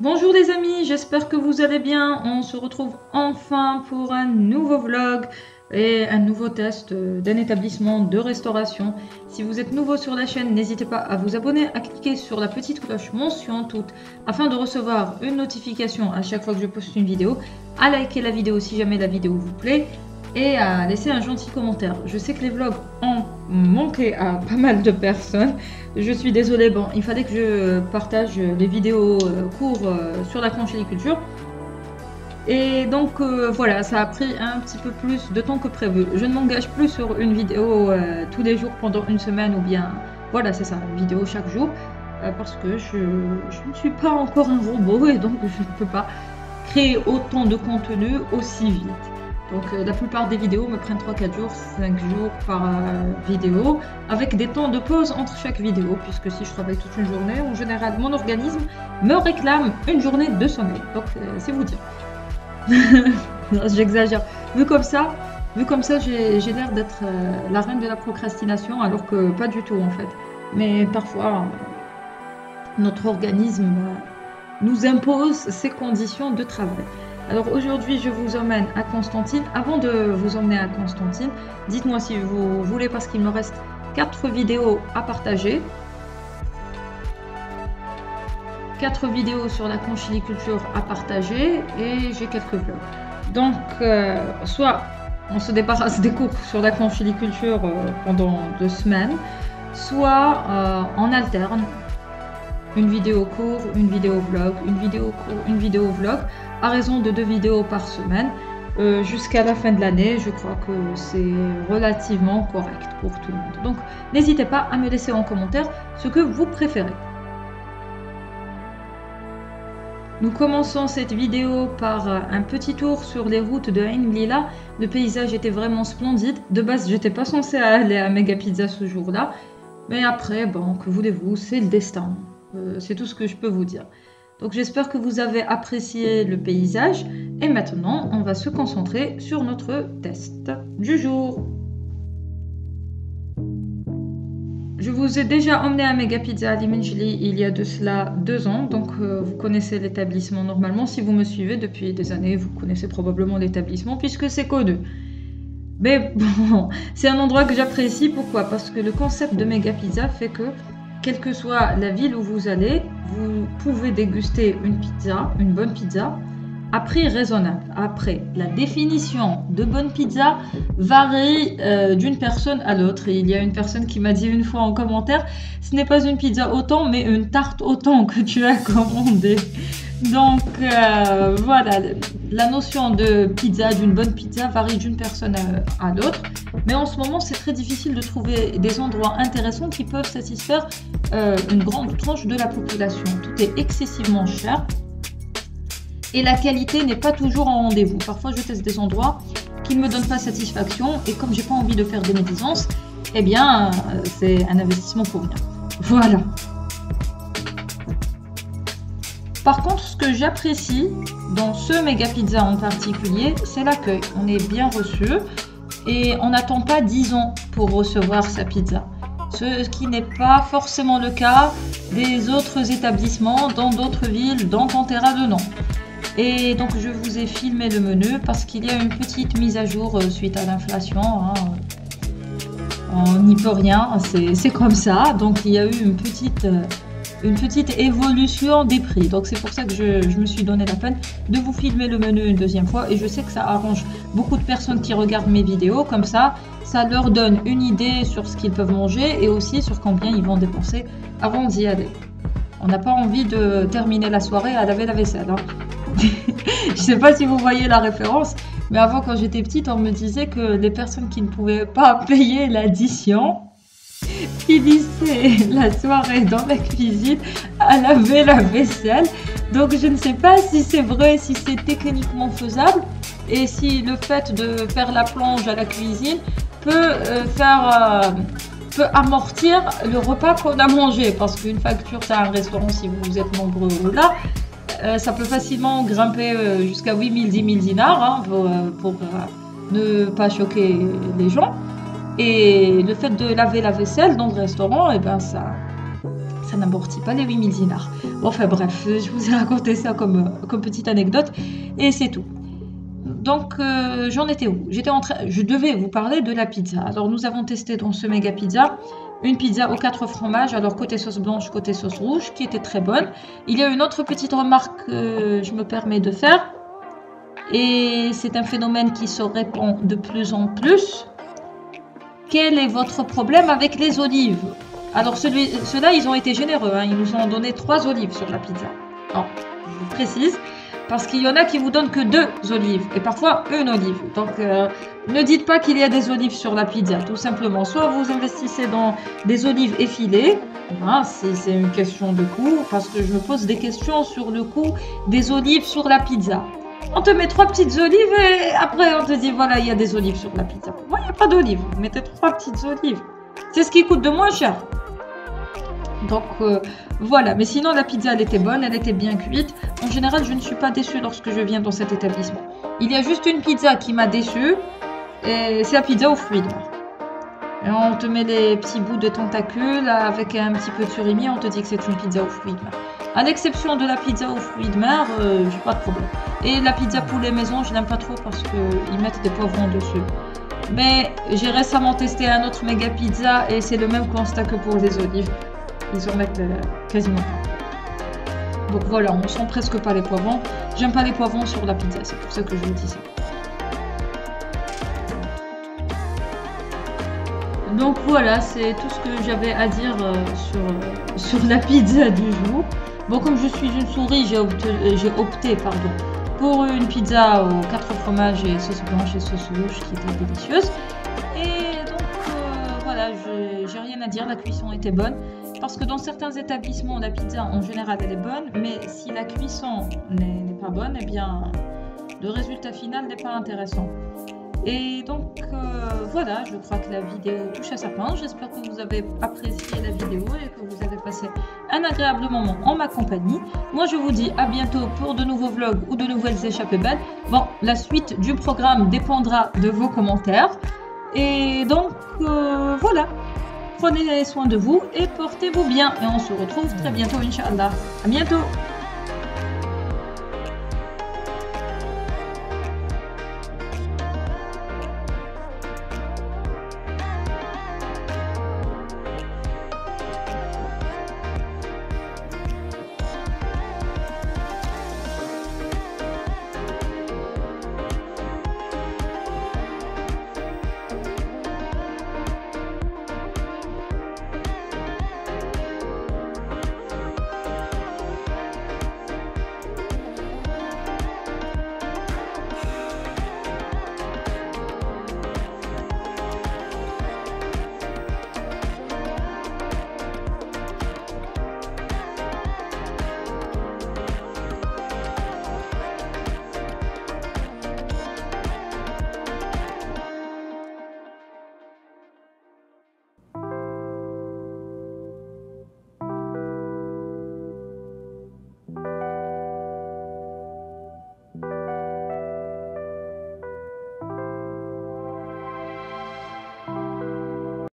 Bonjour les amis, j'espère que vous allez bien. On se retrouve enfin pour un nouveau vlog et un nouveau test d'un établissement de restauration. Si vous êtes nouveau sur la chaîne, n'hésitez pas à vous abonner, à cliquer sur la petite cloche mention toute afin de recevoir une notification à chaque fois que je poste une vidéo, à liker la vidéo si jamais la vidéo vous plaît et à laisser un gentil commentaire. Je sais que les vlogs ont manqué à pas mal de personnes. Je suis désolée, bon, il fallait que je partage les vidéos courtes sur la conchiliculture. Et donc voilà, ça a pris un petit peu plus de temps que prévu. Je ne m'engage plus sur une vidéo tous les jours pendant une semaine ou bien, voilà, c'est ça, une vidéo chaque jour. Parce que je ne suis pas encore un robot et donc je ne peux pas créer autant de contenu aussi vite. Donc la plupart des vidéos me prennent 3-4 jours, 5 jours par vidéo, avec des temps de pause entre chaque vidéo, puisque si je travaille toute une journée, en général mon organisme me réclame une journée de sommeil. Donc c'est vous dire. J'exagère. Vu comme ça, j'ai l'air d'être la reine de la procrastination, alors que pas du tout en fait. Mais parfois, notre organisme nous impose ces conditions de travail. Alors aujourd'hui, je vous emmène à Constantine. Avant de vous emmener à Constantine, dites-moi si vous voulez, parce qu'il me reste 4 vidéos à partager. 4 vidéos sur la conchiliculture à partager et j'ai quelques vlogs. Donc, soit on se débarrasse des cours sur la conchiliculture pendant 2 semaines, soit on alterne. Une vidéo court, une vidéo vlog, une vidéo court, une vidéo vlog, à raison de 2 vidéos par semaine. Jusqu'à la fin de l'année, je crois que c'est relativement correct pour tout le monde. Donc, n'hésitez pas à me laisser en commentaire ce que vous préférez. Nous commençons cette vidéo par un petit tour sur les routes de Ain Lila. Le paysage était vraiment splendide. De base, j'étais pas censée aller à Mega Pizza ce jour-là. Mais après, bon, que voulez-vous, c'est le destin. C'est tout ce que je peux vous dire. Donc j'espère que vous avez apprécié le paysage. Et maintenant, on va se concentrer sur notre test du jour. Je vous ai déjà emmené à Mega Pizza Ali Menjli il y a de cela 2 ans. Donc vous connaissez l'établissement normalement. Si vous me suivez depuis des années, vous connaissez probablement l'établissement puisque c'est connu. Mais bon, c'est un endroit que j'apprécie. Pourquoi? Parce que le concept de Mega Pizza fait que quelle que soit la ville où vous allez, vous pouvez déguster une bonne pizza, à prix raisonnable. Après, la définition de bonne pizza varie d'une personne à l'autre. Et il y a une personne qui m'a dit une fois en commentaire, ce n'est pas une pizza autant, mais une tarte autant que tu as commandé. Donc voilà, la notion de pizza, d'une bonne pizza varie d'une personne à l'autre. Mais en ce moment, c'est très difficile de trouver des endroits intéressants qui peuvent satisfaire une grande tranche de la population. Tout est excessivement cher et la qualité n'est pas toujours en rendez-vous. Parfois, je teste des endroits qui ne me donnent pas satisfaction et comme j'ai pas envie de faire des médisances, eh bien, c'est un investissement pour rien. Voilà. Par contre, ce que j'apprécie dans ce Mega Pizza en particulier, c'est l'accueil. On est bien reçu et on n'attend pas 10 ans pour recevoir sa pizza. Ce qui n'est pas forcément le cas des autres établissements dans d'autres villes, dans Pantera de Nantes. Et donc je vous ai filmé le menu parce qu'il y a une petite mise à jour suite à l'inflation. Hein. On n'y peut rien, c'est comme ça. Donc il y a eu une petite évolution des prix. Donc c'est pour ça que je me suis donné la peine de vous filmer le menu une deuxième fois. Et je sais que ça arrange beaucoup de personnes qui regardent mes vidéos. Comme ça leur donne une idée sur ce qu'ils peuvent manger et aussi sur combien ils vont dépenser avant d'y aller. On n'a pas envie de terminer la soirée à laver la vaisselle. Hein. Je ne sais pas si vous voyez la référence, mais avant quand j'étais petite, on me disait que les personnes qui ne pouvaient pas payer l'addition finissaient la soirée dans la cuisine à laver la vaisselle. Donc je ne sais pas si c'est vrai, si c'est techniquement faisable et si le fait de faire la plonge à la cuisine peut amortir le repas qu'on a mangé. Parce qu'une facture, c'est un restaurant, si vous êtes nombreux là, ça peut facilement grimper jusqu'à 8 000, 10 000 dinars hein, pour ne pas choquer les gens. Et le fait de laver la vaisselle dans le restaurant, eh ben ça ça n'amortit pas les 8000 dinars. Enfin bref, je vous ai raconté ça comme petite anecdote et c'est tout. Donc j'en étais où? Je devais vous parler de la pizza. Alors nous avons testé dans ce méga pizza une pizza aux 4 fromages, alors côté sauce blanche, côté sauce rouge, qui était très bonne. Il y a une autre petite remarque que je me permets de faire, et c'est un phénomène qui se répand de plus en plus. Quel est votre problème avec les olives? Alors ceux-là, ils ont été généreux, hein. Ils nous ont donné 3 olives sur la pizza. Alors, je vous précise, parce qu'il y en a qui vous donnent que 2 olives, et parfois une olive. Donc, ne dites pas qu'il y a des olives sur la pizza, tout simplement. Soit vous investissez dans des olives effilées, hein, si c'est une question de coût, parce que je me pose des questions sur le coût des olives sur la pizza. On te met 3 petites olives et après on te dit voilà, il y a des olives sur la pizza. Pour moi, il n'y a pas d'olives. Vous mettez 3 petites olives. C'est ce qui coûte de moins cher. Donc voilà, mais sinon la pizza elle était bonne, elle était bien cuite. En général, je ne suis pas déçue lorsque je viens dans cet établissement. Il y a juste une pizza qui m'a déçue, et c'est la pizza aux fruits de mer. Et on te met les petits bouts de tentacules avec un petit peu de surimi, on te dit que c'est une pizza aux fruits de mer. À l'exception de la pizza aux fruits de mer, j'ai pas de problème. Et la pizza poulet maison, je n'aime pas trop parce qu'ils mettent des poivrons dessus. Mais j'ai récemment testé un autre méga pizza et c'est le même constat que pour les olives. Ils en mettent quasiment pas. Donc voilà, on sent presque pas les poivrons. J'aime pas les poivrons sur la pizza, c'est pour ça que je vous dis ça. Donc voilà, c'est tout ce que j'avais à dire sur la pizza du jour. Bon, comme je suis une souris, j'ai opté pour une pizza aux 4 fromages et sauce blanche et sauce rouge qui était délicieuse. Et donc voilà, j'ai rien à dire, la cuisson était bonne. Parce que dans certains établissements, la pizza en général elle est bonne, mais si la cuisson n'est pas bonne, eh bien le résultat final n'est pas intéressant. Et donc voilà, je crois que la vidéo touche à sa fin. J'espère que vous avez apprécié la vidéo et que vous avez passé un agréable moment en ma compagnie. Moi je vous dis à bientôt pour de nouveaux vlogs ou de nouvelles échappées belles. Bon, la suite du programme dépendra de vos commentaires. Et donc voilà. Prenez soin de vous et portez-vous bien. Et on se retrouve très bientôt, Inch'Allah. À bientôt!